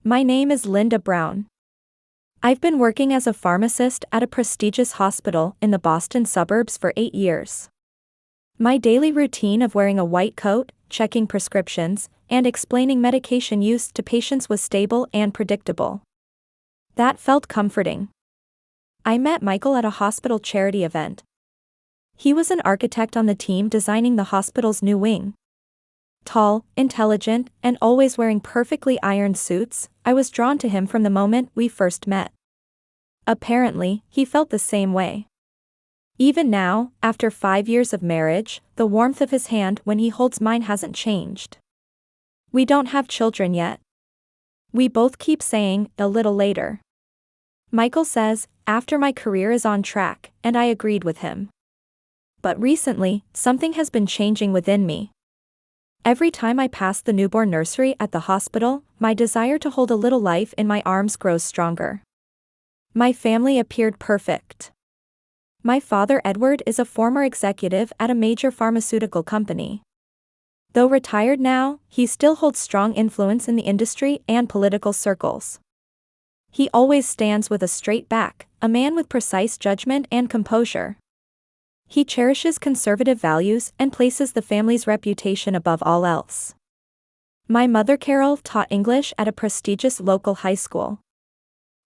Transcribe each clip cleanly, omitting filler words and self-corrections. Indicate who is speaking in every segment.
Speaker 1: My name is Linda Brown. I've been working as a pharmacist at a prestigious hospital in the Boston suburbs for 8 years. My daily routine of wearing a white coat, checking prescriptions, and explaining medication use to patients was stable and predictable. That felt comforting. I met Michael at a hospital charity event. He was an architect on the team designing the hospital's new wing. Tall, intelligent, and always wearing perfectly ironed suits, I was drawn to him from the moment we first met. Apparently, he felt the same way. Even now, after 5 years of marriage, the warmth of his hand when he holds mine hasn't changed. We don't have children yet. We both keep saying, a little later. Michael says, after my career is on track, and I agreed with him. But recently, something has been changing within me. Every time I pass the newborn nursery at the hospital, my desire to hold a little life in my arms grows stronger. My family appeared perfect. My father Edward is a former executive at a major pharmaceutical company. Though retired now, he still holds strong influence in the industry and political circles. He always stands with a straight back, a man with precise judgment and composure. He cherishes conservative values and places the family's reputation above all else. My mother Carol taught English at a prestigious local high school.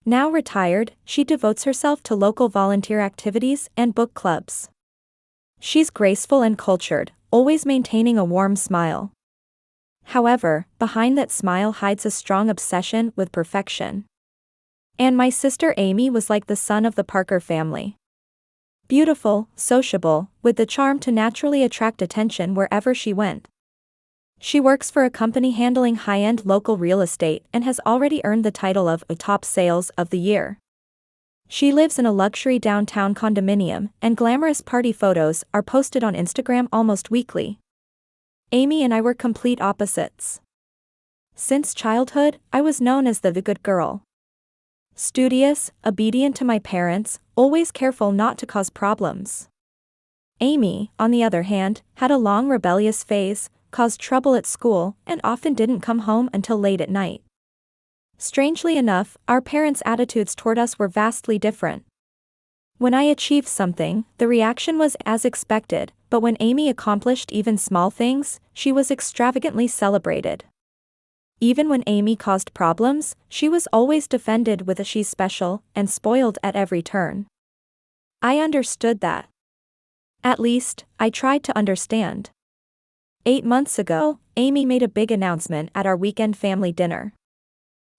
Speaker 1: Now retired, she devotes herself to local volunteer activities and book clubs. She's graceful and cultured, always maintaining a warm smile. However, behind that smile hides a strong obsession with perfection. And my sister Amy was like the sun of the Parker family. Beautiful, sociable, with the charm to naturally attract attention wherever she went. She works for a company handling high-end local real estate and has already earned the title of a top sales of the year. She lives in a luxury downtown condominium, and glamorous party photos are posted on Instagram almost weekly. Amy and I were complete opposites. Since childhood, I was known as the good girl. Studious, obedient to my parents, always careful not to cause problems. Amy, on the other hand, had a long rebellious phase, caused trouble at school, and often didn't come home until late at night. Strangely enough, our parents' attitudes toward us were vastly different. When I achieved something, the reaction was as expected, but when Amy accomplished even small things, she was extravagantly celebrated. Even when Amy caused problems, she was always defended with a "she's special" and spoiled at every turn. I understood that. At least, I tried to understand. 8 months ago, Amy made a big announcement at our weekend family dinner.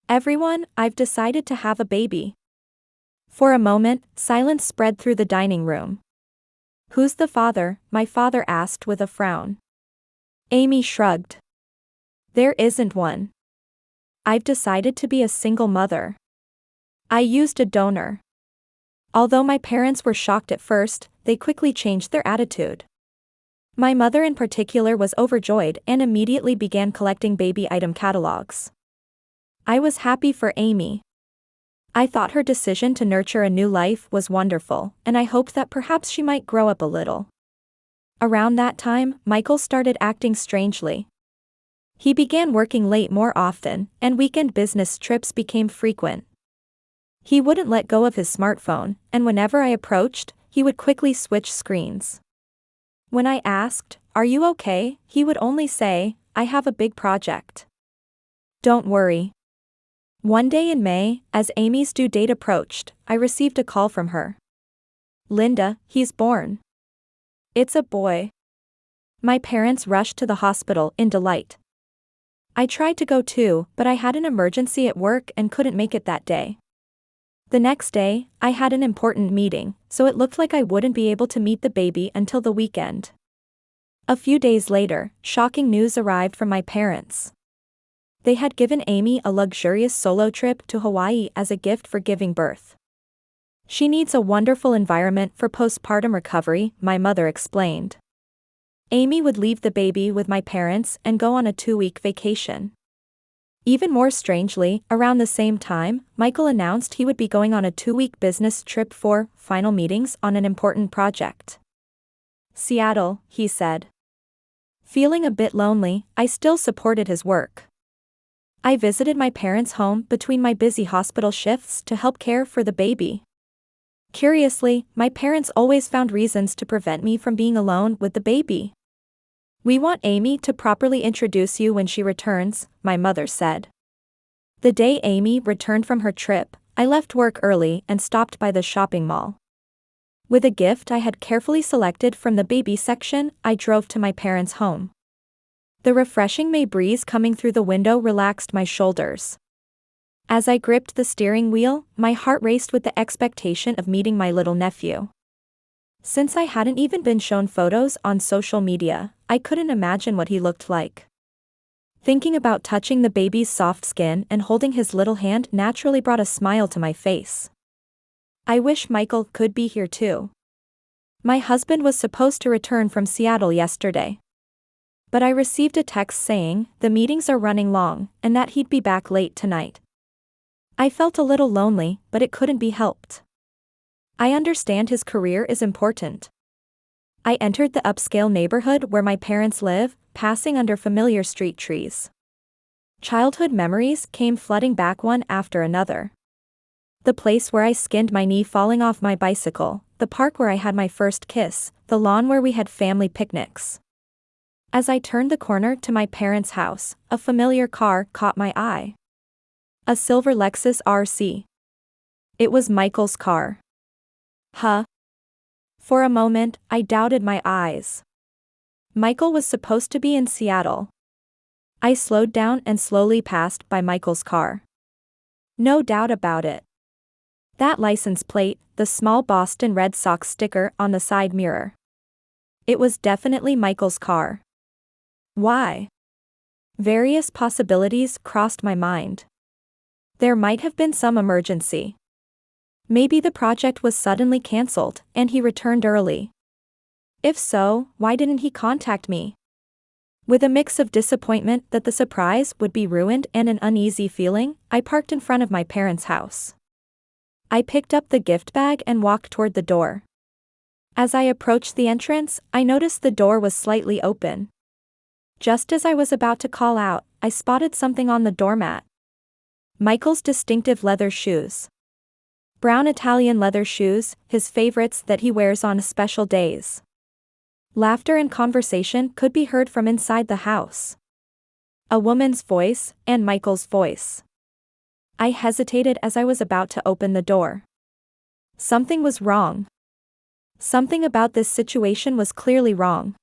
Speaker 1: "Everyone, I've decided to have a baby." For a moment, silence spread through the dining room. "Who's the father?" my father asked with a frown. Amy shrugged. "There isn't one. I've decided to be a single mother. I used a donor." Although my parents were shocked at first, they quickly changed their attitude. My mother in particular was overjoyed and immediately began collecting baby item catalogs. I was happy for Amy. I thought her decision to nurture a new life was wonderful, and I hoped that perhaps she might grow up a little. Around that time, Michael started acting strangely. He began working late more often, and weekend business trips became frequent. He wouldn't let go of his smartphone, and whenever I approached, he would quickly switch screens. When I asked, "Are you okay?" he would only say, "I have a big project." "Don't worry." One day in May, as Amy's due date approached, I received a call from her. "Linda, he's born. It's a boy." My parents rushed to the hospital in delight. I tried to go too, but I had an emergency at work and couldn't make it that day. The next day, I had an important meeting, so it looked like I wouldn't be able to meet the baby until the weekend. A few days later, shocking news arrived from my parents. They had given Amy a luxurious solo trip to Hawaii as a gift for giving birth. "She needs a wonderful environment for postpartum recovery," my mother explained. Amy would leave the baby with my parents and go on a 2-week vacation. Even more strangely, around the same time, Michael announced he would be going on a 2-week business trip for final meetings on an important project. "Seattle," he said. Feeling a bit lonely, I still supported his work. I visited my parents' home between my busy hospital shifts to help care for the baby. Curiously, my parents always found reasons to prevent me from being alone with the baby. "We want Amy to properly introduce you when she returns," my mother said. The day Amy returned from her trip, I left work early and stopped by the shopping mall. With a gift I had carefully selected from the baby section, I drove to my parents' home. The refreshing May breeze coming through the window relaxed my shoulders. As I gripped the steering wheel, my heart raced with the expectation of meeting my little nephew. Since I hadn't even been shown photos on social media, I couldn't imagine what he looked like. Thinking about touching the baby's soft skin and holding his little hand naturally brought a smile to my face. I wish Michael could be here too. My husband was supposed to return from Seattle yesterday. But I received a text saying the meetings are running long and that he'd be back late tonight. I felt a little lonely, but it couldn't be helped. I understand his career is important. I entered the upscale neighborhood where my parents live, passing under familiar street trees. Childhood memories came flooding back one after another. The place where I skinned my knee falling off my bicycle, the park where I had my first kiss, the lawn where we had family picnics. As I turned the corner to my parents' house, a familiar car caught my eye. A silver Lexus RC. It was Michael's car. Huh? For a moment, I doubted my eyes. Michael was supposed to be in Seattle. I slowed down and slowly passed by Michael's car. No doubt about it. That license plate, the small Boston Red Sox sticker on the side mirror. It was definitely Michael's car. Why? Various possibilities crossed my mind. There might have been some emergency. Maybe the project was suddenly cancelled, and he returned early. If so, why didn't he contact me? With a mix of disappointment that the surprise would be ruined and an uneasy feeling, I parked in front of my parents' house. I picked up the gift bag and walked toward the door. As I approached the entrance, I noticed the door was slightly open. Just as I was about to call out, I spotted something on the doormat. Michael's distinctive leather shoes. Brown Italian leather shoes, his favorites that he wears on special days. Laughter and conversation could be heard from inside the house. A woman's voice, and Michael's voice. I hesitated as I was about to open the door. Something was wrong. Something about this situation was clearly wrong.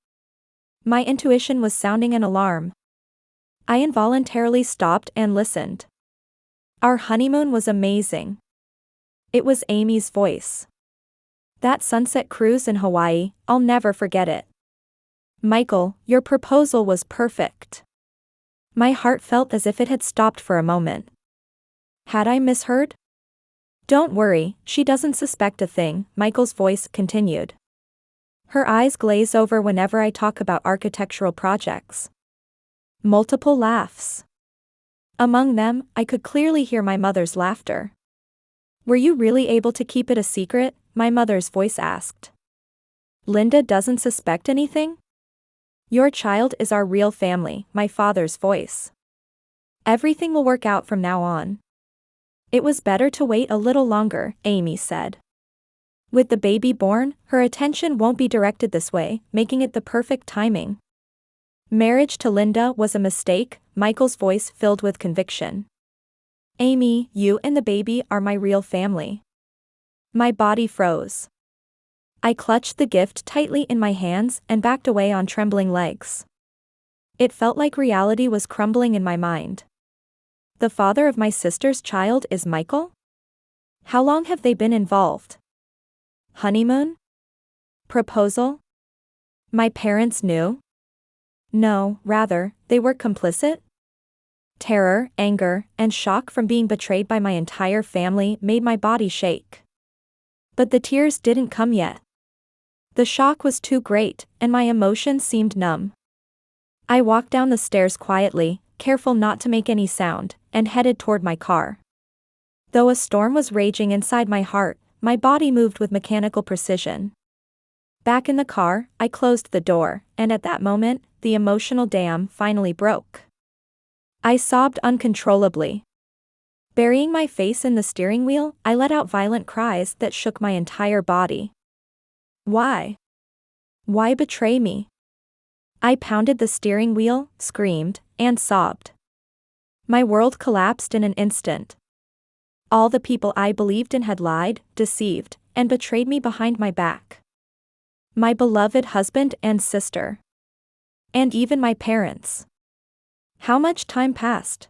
Speaker 1: My intuition was sounding an alarm. I involuntarily stopped and listened. Our honeymoon was amazing. It was Amy's voice. That sunset cruise in Hawaii, I'll never forget it. "Michael, your proposal was perfect." My heart felt as if it had stopped for a moment. Had I misheard? "Don't worry, she doesn't suspect a thing," Michael's voice continued. Her eyes glaze over whenever I talk about architectural projects. Multiple laughs. Among them, I could clearly hear my mother's laughter. "Were you really able to keep it a secret?" my mother's voice asked. "Linda doesn't suspect anything?" "Your child is our real family," my father's voice. "Everything will work out from now on." "It was better to wait a little longer," Amy said. With the baby born, her attention won't be directed this way, making it the perfect timing. "Marriage to Linda was a mistake," Michael's voice filled with conviction. "Amy, you and the baby are my real family." My body froze. I clutched the gift tightly in my hands and backed away on trembling legs. It felt like reality was crumbling in my mind. The father of my sister's child is Michael? How long have they been involved? Honeymoon? Proposal? My parents knew? No, rather, they were complicit? Terror, anger, and shock from being betrayed by my entire family made my body shake. But the tears didn't come yet. The shock was too great, and my emotions seemed numb. I walked down the stairs quietly, careful not to make any sound, and headed toward my car. Though a storm was raging inside my heart, my body moved with mechanical precision. Back in the car, I closed the door, and at that moment, the emotional dam finally broke. I sobbed uncontrollably. Burying my face in the steering wheel, I let out violent cries that shook my entire body. Why? Why betray me? I pounded the steering wheel, screamed, and sobbed. My world collapsed in an instant. All the people I believed in had lied, deceived, and betrayed me behind my back. My beloved husband and sister. And even my parents. How much time passed?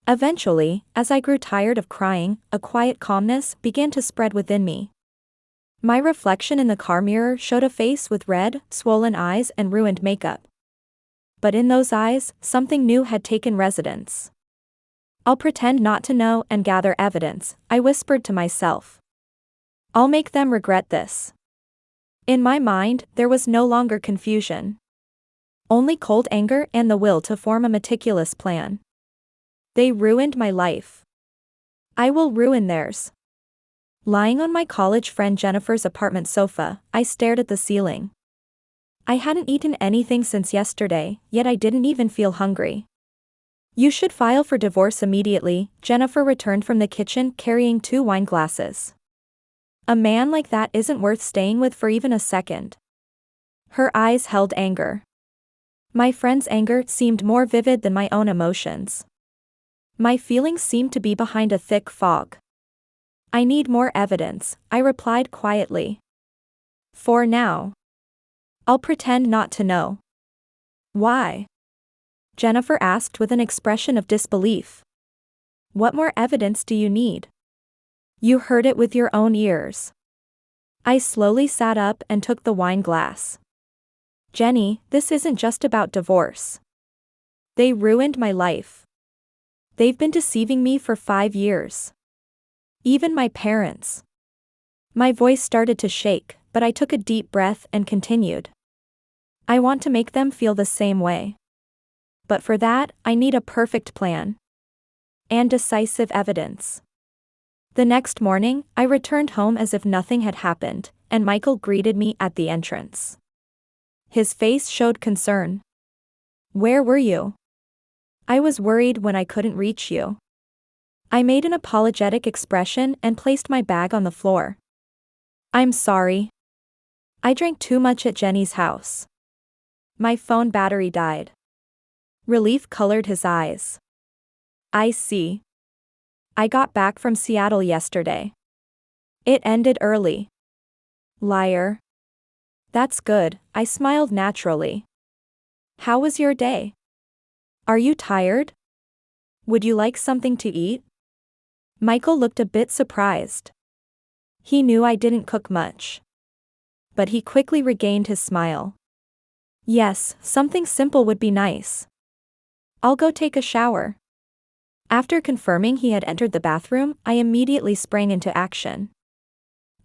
Speaker 1: Eventually, as I grew tired of crying, a quiet calmness began to spread within me. My reflection in the car mirror showed a face with red, swollen eyes and ruined makeup. But in those eyes, something new had taken residence. I'll pretend not to know and gather evidence, I whispered to myself. I'll make them regret this. In my mind, there was no longer confusion. Only cold anger and the will to form a meticulous plan. They ruined my life. I will ruin theirs. Lying on my college friend Jennifer's apartment sofa, I stared at the ceiling. I hadn't eaten anything since yesterday, yet I didn't even feel hungry. You should file for divorce immediately, Jennifer returned from the kitchen carrying 2 wine glasses. A man like that isn't worth staying with for even a second. Her eyes held anger. My friend's anger seemed more vivid than my own emotions. My feelings seemed to be behind a thick fog. I need more evidence, I replied quietly. For now. I'll pretend not to know. Why? Jennifer asked with an expression of disbelief. What more evidence do you need? You heard it with your own ears. I slowly sat up and took the wine glass. Jenny, this isn't just about divorce. They ruined my life. They've been deceiving me for 5 years. Even my parents. My voice started to shake, but I took a deep breath and continued. I want to make them feel the same way. But for that, I need a perfect plan. And decisive evidence. The next morning, I returned home as if nothing had happened, and Michael greeted me at the entrance. His face showed concern. Where were you? I was worried when I couldn't reach you. I made an apologetic expression and placed my bag on the floor. I'm sorry. I drank too much at Jenny's house. My phone battery died. Relief colored his eyes. I see. I got back from Seattle yesterday. It ended early. Liar. That's good, I smiled naturally. How was your day? Are you tired? Would you like something to eat? Michael looked a bit surprised. He knew I didn't cook much. But he quickly regained his smile. Yes, something simple would be nice. I'll go take a shower. After confirming he had entered the bathroom, I immediately sprang into action.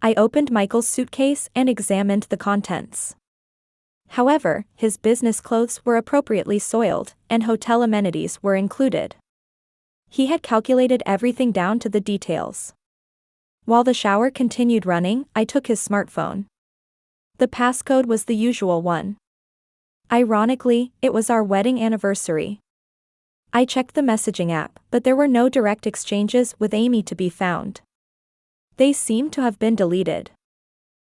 Speaker 1: I opened Michael's suitcase and examined the contents. However, his business clothes were appropriately soiled, and hotel amenities were included. He had calculated everything down to the details. While the shower continued running, I took his smartphone. The passcode was the usual one. Ironically, it was our wedding anniversary. I checked the messaging app, but there were no direct exchanges with Amy to be found. They seemed to have been deleted.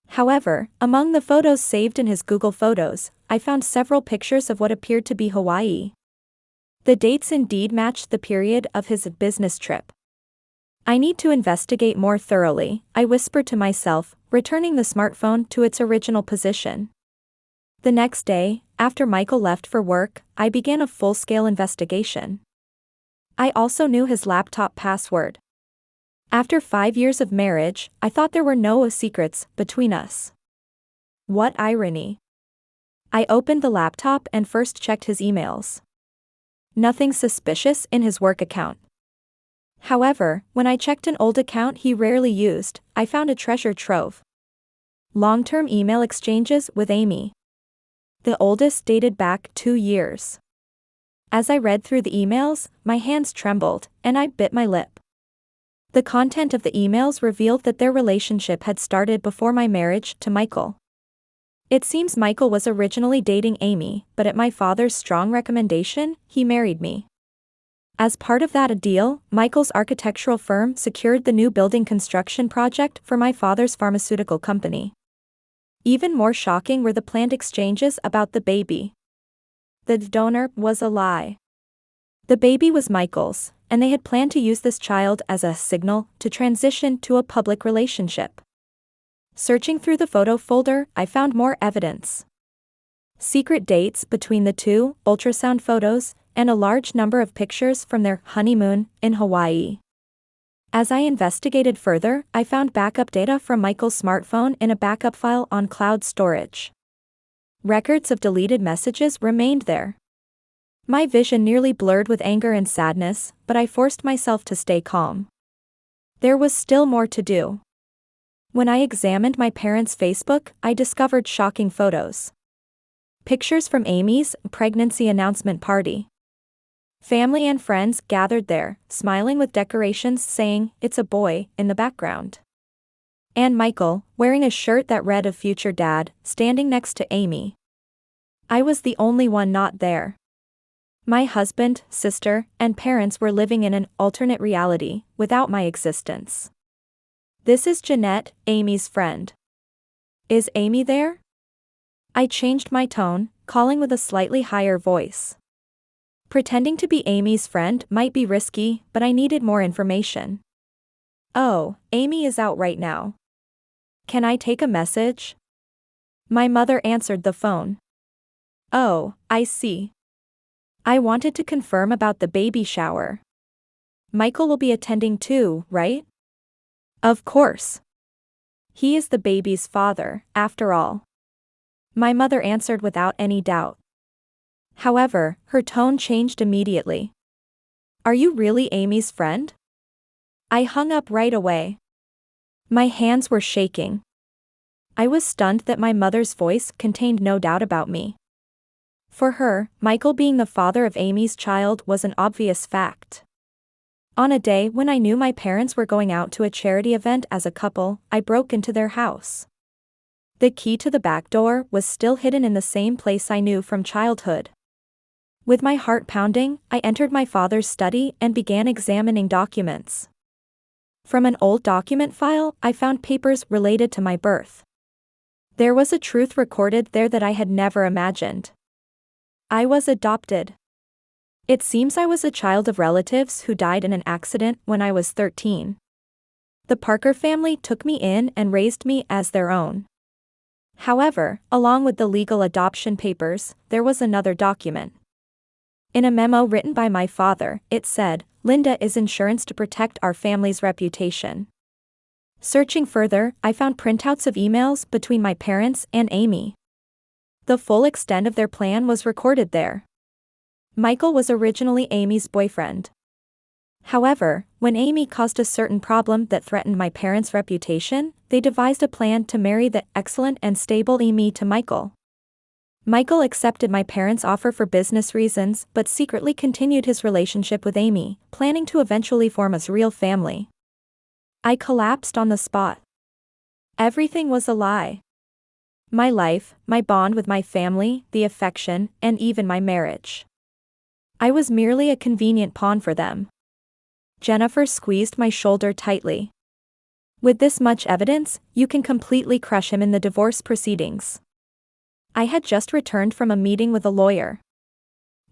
Speaker 1: However, among the photos saved in his Google Photos, I found several pictures of what appeared to be Hawaii. The dates indeed matched the period of his business trip. I need to investigate more thoroughly, I whispered to myself, returning the smartphone to its original position. The next day, after Michael left for work, I began a full-scale investigation. I also knew his laptop password. After 5 years of marriage, I thought there were no secrets between us. What irony. I opened the laptop and first checked his emails. Nothing suspicious in his work account. However, when I checked an old account he rarely used, I found a treasure trove. Long-term email exchanges with Amy. The oldest dated back 2 years. As I read through the emails, my hands trembled, and I bit my lip. The content of the emails revealed that their relationship had started before my marriage to Michael. It seems Michael was originally dating Amy, but at my father's strong recommendation, he married me. As part of that deal, Michael's architectural firm secured the new building construction project for my father's pharmaceutical company. Even more shocking were the planned exchanges about the baby. The donor was a lie. The baby was Michael's, and they had planned to use this child as a signal to transition to a public relationship. Searching through the photo folder, I found more evidence. Secret dates between the two, ultrasound photos, and a large number of pictures from their honeymoon in Hawaii. As I investigated further, I found backup data from Michael's smartphone in a backup file on cloud storage. Records of deleted messages remained there. My vision nearly blurred with anger and sadness, but I forced myself to stay calm. There was still more to do. When I examined my parents' Facebook, I discovered shocking photos. Pictures from Amy's pregnancy announcement party. Family and friends gathered there, smiling with decorations saying, "It's a boy," in the background. And Michael, wearing a shirt that read "A Future Dad," standing next to Amy. I was the only one not there. My husband, sister, and parents were living in an alternate reality, without my existence. "This is Jeanette, Amy's friend. Is Amy there?" I changed my tone, calling with a slightly higher voice. Pretending to be Amy's friend might be risky, but I needed more information. "Oh, Amy is out right now. Can I take a message?" My mother answered the phone. "Oh, I see. I wanted to confirm about the baby shower. Michael will be attending too, right?" "Of course. He is the baby's father, after all." My mother answered without any doubt. However, her tone changed immediately. "Are you really Amy's friend?" I hung up right away. My hands were shaking. I was stunned that my mother's voice contained no doubt about me. For her, Michael being the father of Amy's child was an obvious fact. On a day when I knew my parents were going out to a charity event as a couple, I broke into their house. The key to the back door was still hidden in the same place I knew from childhood. With my heart pounding, I entered my father's study and began examining documents. From an old document file, I found papers related to my birth. There was a truth recorded there that I had never imagined. I was adopted. It seems I was a child of relatives who died in an accident when I was 13. The Parker family took me in and raised me as their own. However, along with the legal adoption papers, there was another document. In a memo written by my father, it said, "Linda is insurance to protect our family's reputation." Searching further, I found printouts of emails between my parents and Amy. The full extent of their plan was recorded there. Michael was originally Amy's boyfriend. However, when Amy caused a certain problem that threatened my parents' reputation, they devised a plan to marry the excellent and stable Amy to Michael. Michael accepted my parents' offer for business reasons but secretly continued his relationship with Amy, planning to eventually form a real family. I collapsed on the spot. Everything was a lie. My life, my bond with my family, the affection, and even my marriage. I was merely a convenient pawn for them. Jennifer squeezed my shoulder tightly. "With this much evidence, you can completely crush him in the divorce proceedings." I had just returned from a meeting with a lawyer.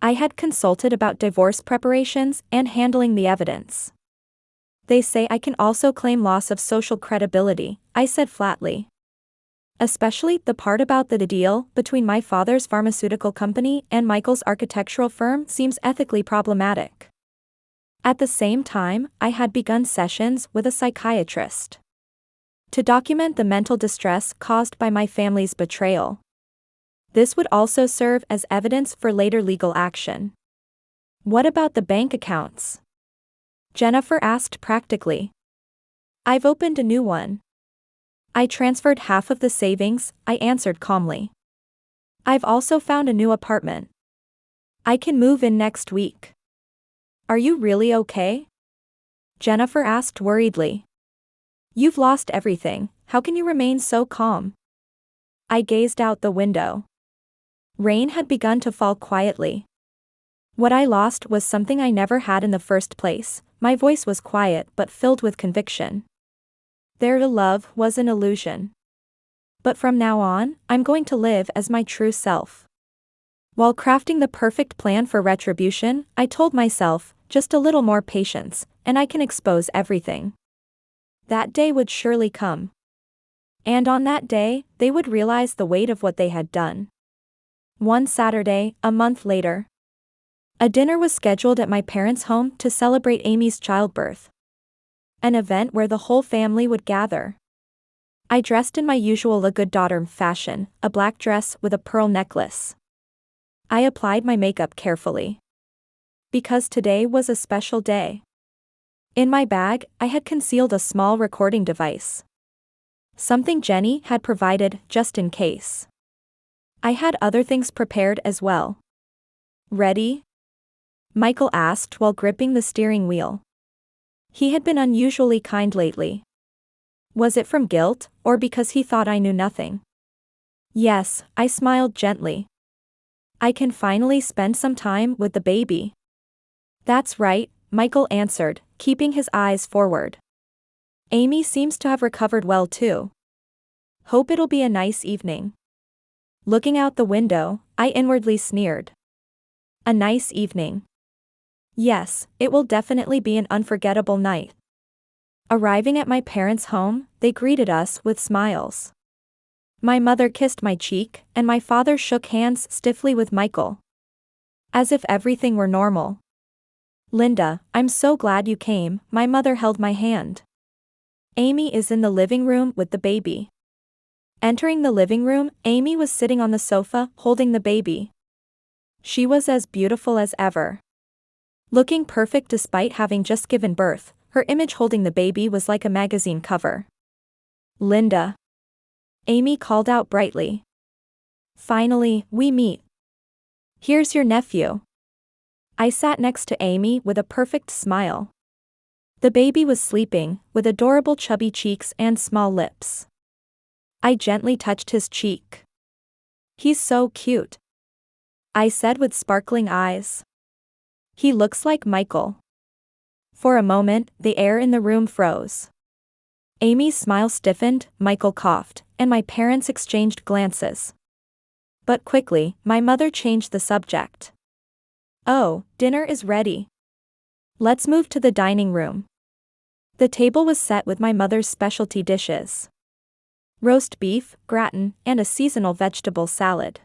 Speaker 1: I had consulted about divorce preparations and handling the evidence. "They say I can also claim loss of social credibility," I said flatly. "Especially the part about the deal between my father's pharmaceutical company and Michael's architectural firm seems ethically problematic." At the same time, I had begun sessions with a psychiatrist to document the mental distress caused by my family's betrayal. This would also serve as evidence for later legal action. "What about the bank accounts?" Jennifer asked practically. "I've opened a new one. I transferred half of the savings," I answered calmly. "I've also found a new apartment. I can move in next week." "Are you really okay?" Jennifer asked worriedly. "You've lost everything, how can you remain so calm?" I gazed out the window. Rain had begun to fall quietly. What I lost was something I never had in the first place. My voice was quiet but filled with conviction. Their love was an illusion. But from now on, I'm going to live as my true self. While crafting the perfect plan for retribution, I told myself, just a little more patience, and I can expose everything. That day would surely come. And on that day, they would realize the weight of what they had done. One Saturday, a month later, a dinner was scheduled at my parents' home to celebrate Amy's childbirth. An event where the whole family would gather. I dressed in my usual La Good Daughter fashion, a black dress with a pearl necklace. I applied my makeup carefully. Because today was a special day. In my bag, I had concealed a small recording device. Something Jenny had provided just in case. I had other things prepared as well. Ready? Michael asked while gripping the steering wheel. He had been unusually kind lately. Was it from guilt, or because he thought I knew nothing? Yes, I smiled gently. I can finally spend some time with the baby. That's right, Michael answered, keeping his eyes forward. Amy seems to have recovered well too. Hope it'll be a nice evening. Looking out the window, I inwardly sneered. A nice evening. Yes, it will definitely be an unforgettable night. Arriving at my parents' home, they greeted us with smiles. My mother kissed my cheek, and my father shook hands stiffly with Michael. As if everything were normal. Linda, I'm so glad you came, my mother held my hand. Amy is in the living room with the baby. Entering the living room, Amy was sitting on the sofa, holding the baby. She was as beautiful as ever. Looking perfect despite having just given birth, her image holding the baby was like a magazine cover. Linda. Amy called out brightly. Finally, we meet. Here's your nephew. I sat next to Amy with a perfect smile. The baby was sleeping, with adorable chubby cheeks and small lips. I gently touched his cheek. He's so cute, I said with sparkling eyes. He looks like Michael. For a moment, the air in the room froze. Amy's smile stiffened, Michael coughed, and my parents exchanged glances. But quickly, my mother changed the subject. Oh, dinner is ready. Let's move to the dining room. The table was set with my mother's specialty dishes. Roast beef, gratin, and a seasonal vegetable salad.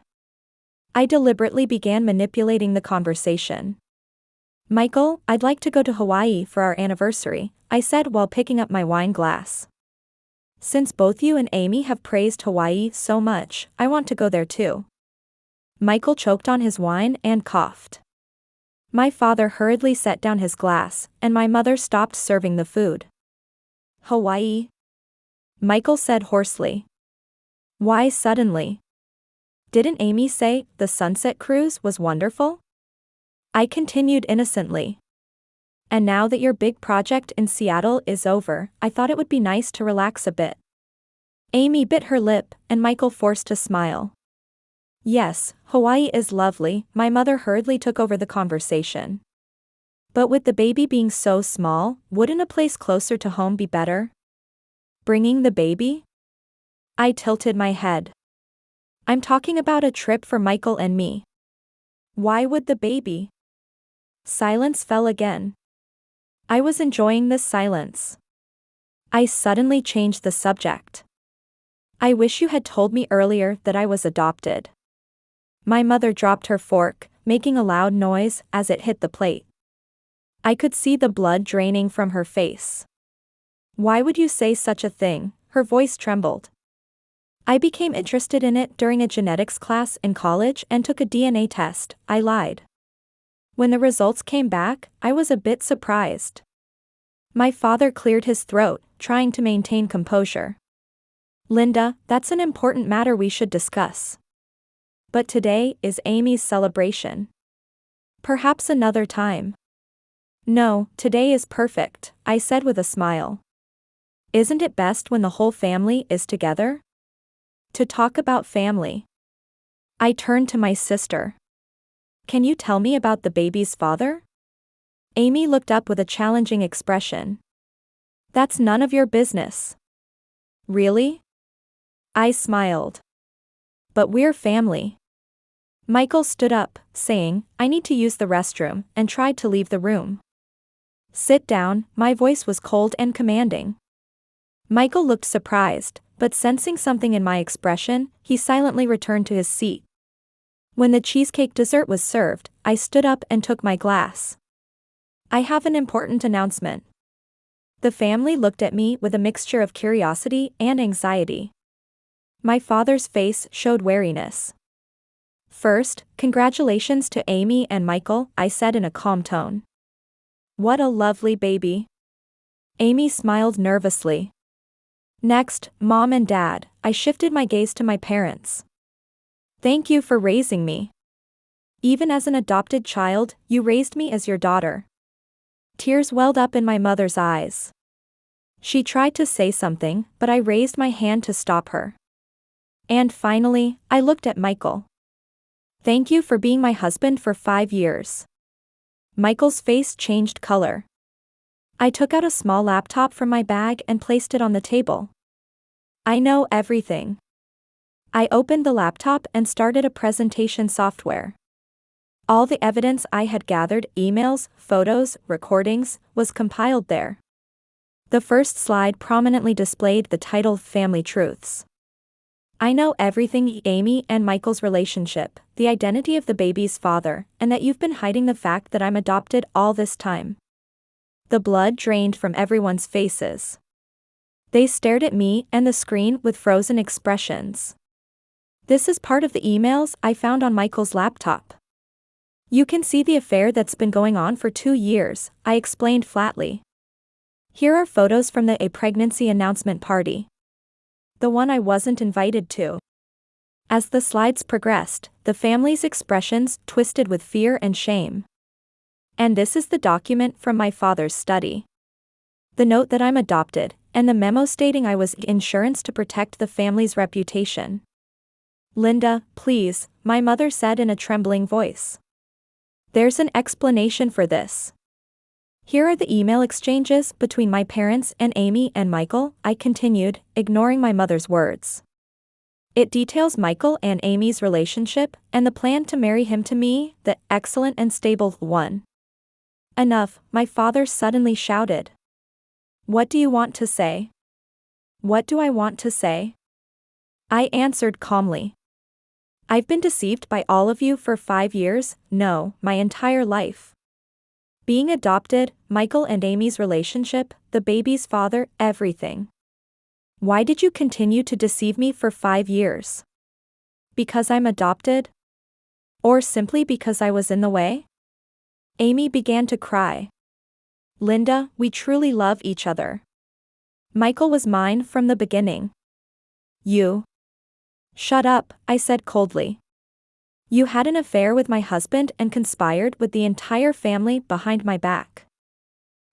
Speaker 1: I deliberately began manipulating the conversation. Michael, I'd like to go to Hawaii for our anniversary, I said while picking up my wine glass. Since both you and Amy have praised Hawaii so much, I want to go there too. Michael choked on his wine and coughed. My father hurriedly set down his glass, and my mother stopped serving the food. Hawaii? Michael said hoarsely. Why suddenly? Didn't Amy say the sunset cruise was wonderful? I continued innocently. And now that your big project in Seattle is over, I thought it would be nice to relax a bit. Amy bit her lip, and Michael forced a smile. Yes, Hawaii is lovely, my mother hurriedly took over the conversation. But with the baby being so small, wouldn't a place closer to home be better? Bringing the baby? I tilted my head. I'm talking about a trip for Michael and me. Why would the baby? Silence fell again. I was enjoying this silence. I suddenly changed the subject. I wish you had told me earlier that I was adopted. My mother dropped her fork, making a loud noise as it hit the plate. I could see the blood draining from her face. Why would you say such a thing? Her voice trembled. I became interested in it during a genetics class in college and took a DNA test, I lied. When the results came back, I was a bit surprised. My father cleared his throat, trying to maintain composure. Linda, that's an important matter we should discuss. But today is Amy's celebration. Perhaps another time. No, today is perfect, I said with a smile. Isn't it best when the whole family is together? To talk about family. I turned to my sister. Can you tell me about the baby's father? Amy looked up with a challenging expression. That's none of your business. Really? I smiled. But we're family. Michael stood up, saying, I need to use the restroom, and tried to leave the room. Sit down, my voice was cold and commanding. Michael looked surprised, but sensing something in my expression, he silently returned to his seat. When the cheesecake dessert was served, I stood up and took my glass. I have an important announcement. The family looked at me with a mixture of curiosity and anxiety. My father's face showed wariness. First, congratulations to Amy and Michael, I said in a calm tone. What a lovely baby. Amy smiled nervously. Next, Mom and Dad, I shifted my gaze to my parents. Thank you for raising me. Even as an adopted child, you raised me as your daughter. Tears welled up in my mother's eyes. She tried to say something, but I raised my hand to stop her. And finally, I looked at Michael. Thank you for being my husband for 5 years. Michael's face changed color. I took out a small laptop from my bag and placed it on the table. I know everything. I opened the laptop and started a presentation software. All the evidence I had gathered, emails, photos, recordings, was compiled there. The first slide prominently displayed the title Family Truths. I know everything: Amy and Michael's relationship, the identity of the baby's father, and that you've been hiding the fact that I'm adopted all this time. The blood drained from everyone's faces. They stared at me and the screen with frozen expressions. This is part of the emails I found on Michael's laptop. You can see the affair that's been going on for 2 years, I explained flatly. Here are photos from a pregnancy announcement party. The one I wasn't invited to. As the slides progressed, the family's expressions twisted with fear and shame. And this is the document from my father's study. The note that I'm adopted, and the memo stating I was insurance to protect the family's reputation. Linda, please, my mother said in a trembling voice. There's an explanation for this. Here are the email exchanges between my parents and Amy and Michael, I continued, ignoring my mother's words. It details Michael and Amy's relationship and the plan to marry him to me, the excellent and stable one. Enough, my father suddenly shouted. What do you want to say? What do I want to say? I answered calmly. I've been deceived by all of you for 5 years, no, my entire life. Being adopted, Michael and Amy's relationship, the baby's father, everything. Why did you continue to deceive me for 5 years? Because I'm adopted? Or simply because I was in the way? Amy began to cry. Linda, we truly love each other. Michael was mine from the beginning. You. Shut up, I said coldly. You had an affair with my husband and conspired with the entire family behind my back.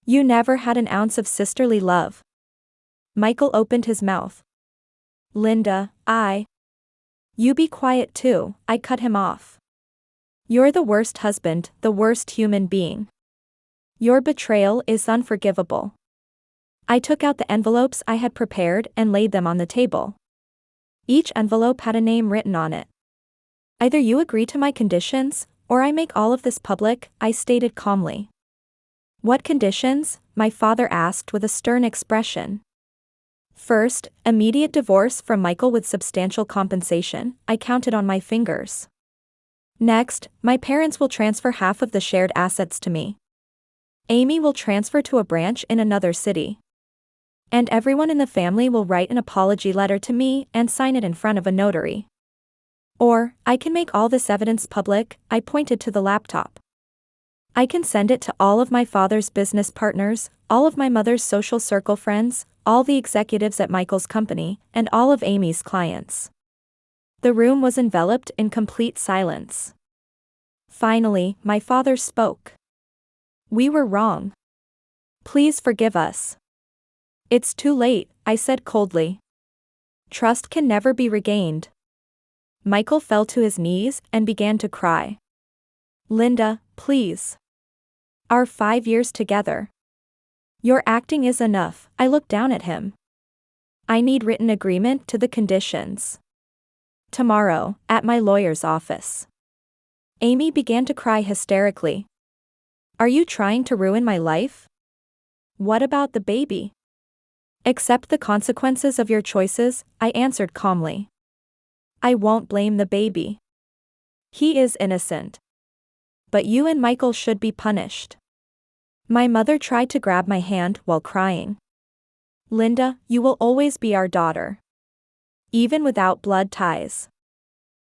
Speaker 1: You never had an ounce of sisterly love. Michael opened his mouth. Linda, You be quiet too, I cut him off. You're the worst husband, the worst human being. Your betrayal is unforgivable. I took out the envelopes I had prepared and laid them on the table. Each envelope had a name written on it. Either you agree to my conditions, or I make all of this public, I stated calmly. What conditions? My father asked with a stern expression. First, immediate divorce from Michael with substantial compensation, I counted on my fingers. Next, my parents will transfer half of the shared assets to me. Amy will transfer to a branch in another city. And everyone in the family will write an apology letter to me and sign it in front of a notary. Or, I can make all this evidence public, I pointed to the laptop. I can send it to all of my father's business partners, all of my mother's social circle friends, all the executives at Michael's company, and all of Amy's clients. The room was enveloped in complete silence. Finally, my father spoke. We were wrong. Please forgive us. It's too late, I said coldly. Trust can never be regained. Michael fell to his knees and began to cry. Linda, please. Our 5 years together. Your acting is enough. I looked down at him. I need written agreement to the conditions. Tomorrow, at my lawyer's office. Amy began to cry hysterically. Are you trying to ruin my life? What about the baby? Accept the consequences of your choices, I answered calmly. I won't blame the baby. He is innocent. But you and Michael should be punished. My mother tried to grab my hand while crying. Linda, you will always be our daughter. Even without blood ties.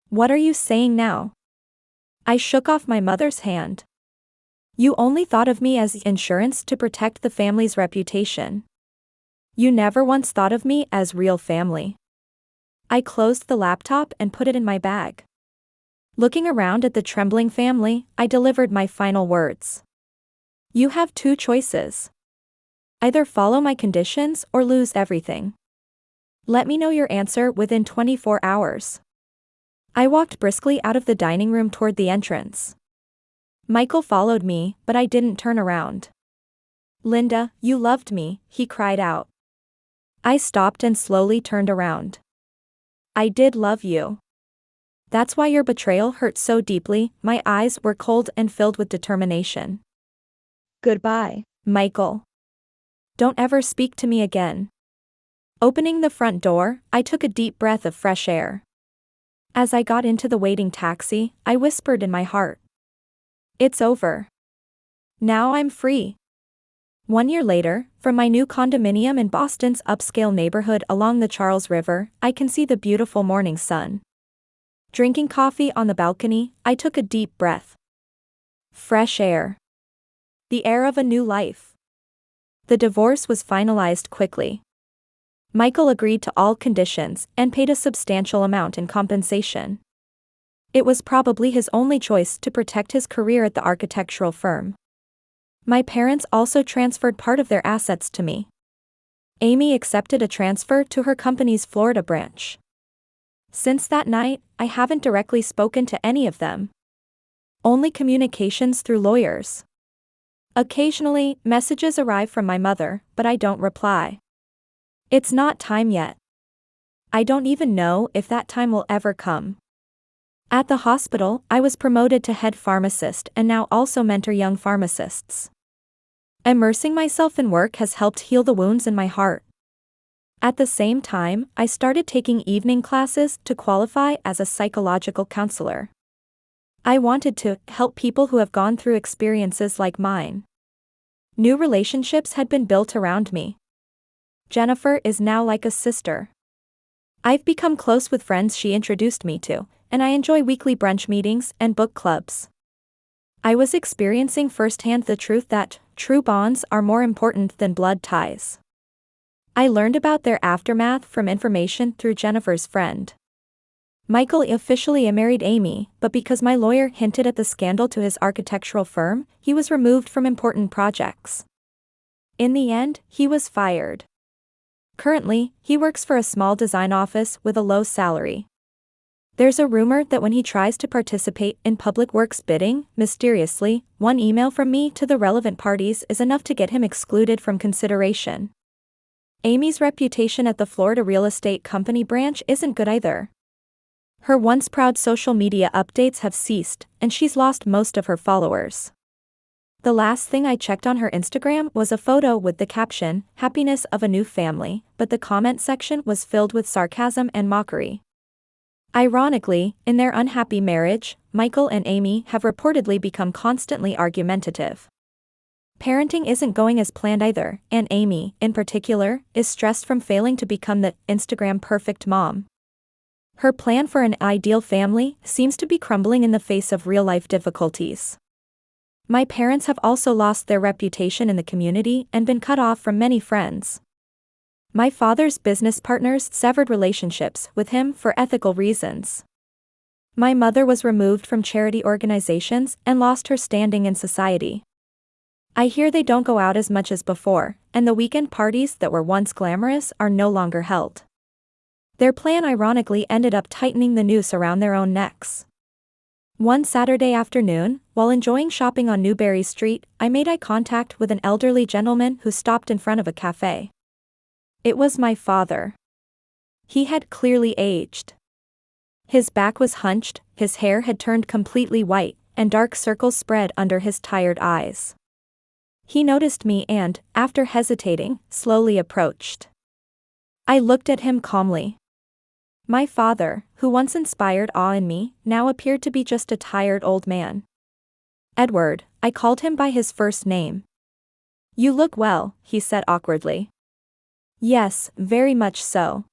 Speaker 1: What are you saying now? I shook off my mother's hand. You only thought of me as insurance to protect the family's reputation. You never once thought of me as real family. I closed the laptop and put it in my bag. Looking around at the trembling family, I delivered my final words. You have 2 choices. Either follow my conditions or lose everything. Let me know your answer within 24 hours. I walked briskly out of the dining room toward the entrance. Michael followed me, but I didn't turn around. Linda, you loved me, he cried out. I stopped and slowly turned around. I did love you. That's why your betrayal hurt so deeply. My eyes were cold and filled with determination. Goodbye, Michael. Don't ever speak to me again. Opening the front door, I took a deep breath of fresh air. As I got into the waiting taxi, I whispered in my heart. It's over. Now I'm free. 1 year later, from my new condominium in Boston's upscale neighborhood along the Charles River, I can see the beautiful morning sun. Drinking coffee on the balcony, I took a deep breath. Fresh air. The air of a new life. The divorce was finalized quickly. Michael agreed to all conditions and paid a substantial amount in compensation. It was probably his only choice to protect his career at the architectural firm. My parents also transferred part of their assets to me. Amy accepted a transfer to her company's Florida branch. Since that night, I haven't directly spoken to any of them. Only communications through lawyers. Occasionally, messages arrive from my mother, but I don't reply. It's not time yet. I don't even know if that time will ever come. At the hospital, I was promoted to head pharmacist and now also mentor young pharmacists. Immersing myself in work has helped heal the wounds in my heart. At the same time, I started taking evening classes to qualify as a psychological counselor. I wanted to help people who have gone through experiences like mine. New relationships had been built around me. Jennifer is now like a sister. I've become close with friends she introduced me to, and I enjoy weekly brunch meetings and book clubs. I was experiencing firsthand the truth that true bonds are more important than blood ties. I learned about their aftermath from information through Jennifer's friend. Michael officially married Amy, but because my lawyer hinted at the scandal to his architectural firm, he was removed from important projects. In the end, he was fired. Currently, he works for a small design office with a low salary. There's a rumor that when he tries to participate in public works bidding, mysteriously, one email from me to the relevant parties is enough to get him excluded from consideration. Amy's reputation at the Florida real estate company branch isn't good either. Her once proud social media updates have ceased, and she's lost most of her followers. The last thing I checked on her Instagram was a photo with the caption, "Happiness of a new family," but the comment section was filled with sarcasm and mockery. Ironically, in their unhappy marriage, Michael and Amy have reportedly become constantly argumentative. Parenting isn't going as planned either, and Amy, in particular, is stressed from failing to become the Instagram perfect mom. Her plan for an ideal family seems to be crumbling in the face of real-life difficulties. My parents have also lost their reputation in the community and been cut off from many friends. My father's business partners severed relationships with him for ethical reasons. My mother was removed from charity organizations and lost her standing in society. I hear they don't go out as much as before, and the weekend parties that were once glamorous are no longer held. Their plan ironically ended up tightening the noose around their own necks. One Saturday afternoon, while enjoying shopping on Newberry Street, I made eye contact with an elderly gentleman who stopped in front of a cafe. It was my father. He had clearly aged. His back was hunched, his hair had turned completely white, and dark circles spread under his tired eyes. He noticed me and, after hesitating, slowly approached. I looked at him calmly. My father, who once inspired awe in me, now appeared to be just a tired old man. Edward, I called him by his first name. You look well, he said awkwardly. Yes, very much so.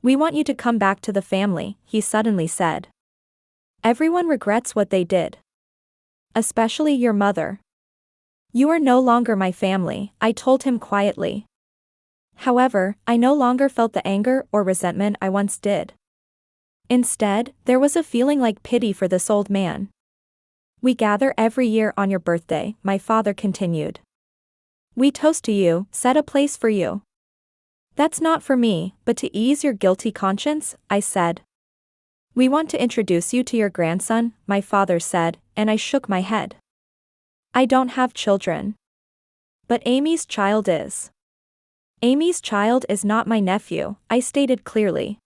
Speaker 1: We want you to come back to the family, he suddenly said. Everyone regrets what they did. Especially your mother. You are no longer my family, I told him quietly. However, I no longer felt the anger or resentment I once did. Instead, there was a feeling like pity for this old man. We gather every year on your birthday, my father continued. We toast to you, set a place for you. That's not for me, but to ease your guilty conscience, I said. We want to introduce you to your grandson, my father said, and I shook my head. I don't have children. But Amy's child is. Amy's child is not my nephew, I stated clearly.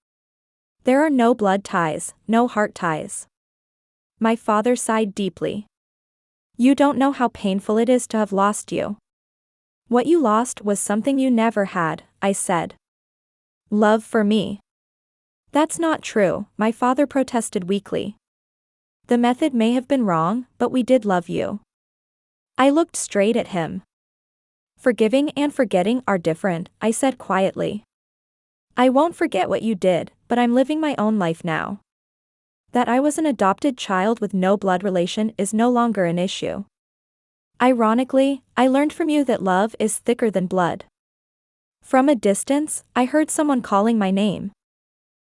Speaker 1: There are no blood ties, no heart ties. My father sighed deeply. You don't know how painful it is to have lost you. What you lost was something you never had, I said. Love for me. That's not true, my father protested weakly. The method may have been wrong, but we did love you. I looked straight at him. Forgiving and forgetting are different, I said quietly. I won't forget what you did, but I'm living my own life now. That I was an adopted child with no blood relation is no longer an issue. Ironically, I learned from you that love is thicker than blood. From a distance, I heard someone calling my name.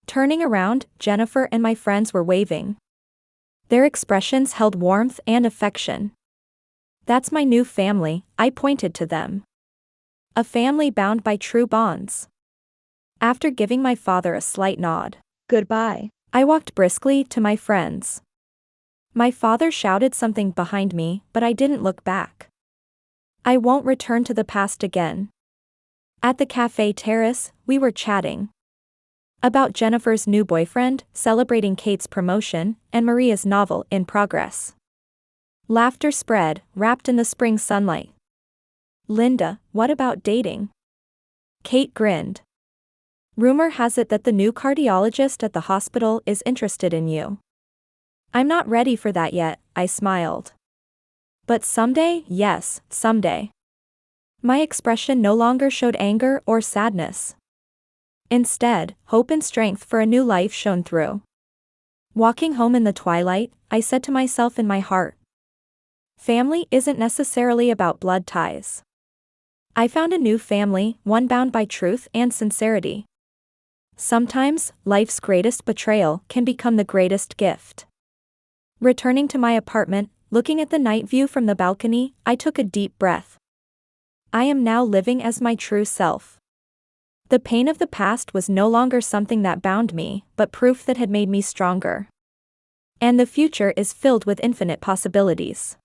Speaker 1: Turning around, Jennifer and my friends were waving. Their expressions held warmth and affection. That's my new family, I pointed to them. A family bound by true bonds. After giving my father a slight nod, goodbye, I walked briskly to my friends. My father shouted something behind me, but I didn't look back. I won't return to the past again. At the cafe terrace, we were chatting. About Jennifer's new boyfriend, celebrating Kate's promotion, and Maria's novel in progress. Laughter spread, wrapped in the spring sunlight. Linda, what about dating? Kate grinned. Rumor has it that the new cardiologist at the hospital is interested in you. I'm not ready for that yet, I smiled. But someday, yes, someday. My expression no longer showed anger or sadness. Instead, hope and strength for a new life shone through. Walking home in the twilight, I said to myself in my heart, family isn't necessarily about blood ties. I found a new family, one bound by truth and sincerity. Sometimes, life's greatest betrayal can become the greatest gift. Returning to my apartment, looking at the night view from the balcony, I took a deep breath. I am now living as my true self. The pain of the past was no longer something that bound me, but proof that had made me stronger. And the future is filled with infinite possibilities.